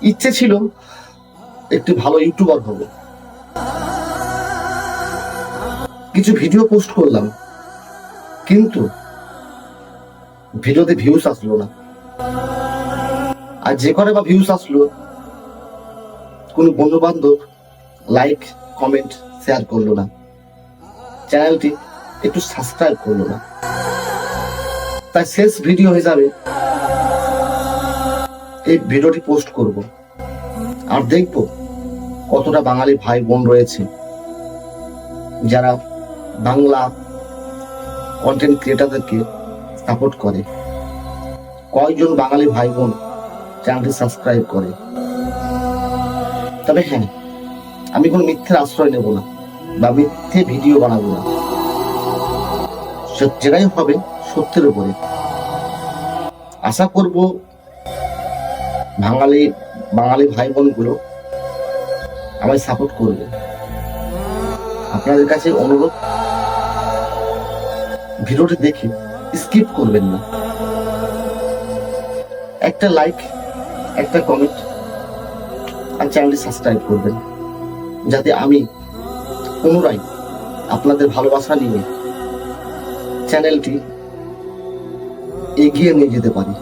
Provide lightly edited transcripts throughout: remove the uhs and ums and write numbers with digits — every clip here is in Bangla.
ইচ্ছে ছিল একটি ভালো ইউটিউবার হব, কিছু ভিডিও পোস্ট করলাম, কিন্তু ভিডিওতে ভিউজ আসলো না। আর যে করে বা ভিউজ আসলো, কোনো বন্ধু বান্ধব লাইক কমেন্ট শেয়ার করলো না, চ্যানেলটি একটু সাবস্ক্রাইব করলো না। তাই শেষ ভিডিও হিসাবে এই ভিডিওটি পোস্ট করব, আর দেখব কতটা বাঙালি ভাই বোন রয়েছে যারা বাংলা কন্টেন্ট ক্রিয়েটারদেরকে সাপোর্ট করে, কয়জন বাঙালি ভাই বোন চ্যানেলটি সাবস্ক্রাইব করে। তবে হ্যাঁ, আমি কোনো মিথ্যের আশ্রয় নেব না বা মিথ্যে ভিডিও বানাবো না, যেটাই হবে সত্যের উপরে। আশা করব বাঙালি বাঙালি ভাই বোনগুলো আমায় সাপোর্ট করবে। আপনাদের কাছে অনুরোধ, ভিডিওটি দেখে স্কিপ করবেন না, একটা লাইক, একটা কমেন্ট আর চ্যানেলটি সাবস্ক্রাইব করবেন, যাতে আমি পুনরায় আপনাদের ভালোবাসা নিয়ে চ্যানেলটি এগিয়ে নিয়ে যেতে পারি।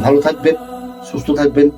ভালো থাকবেন, সুস্থ থাকবেন।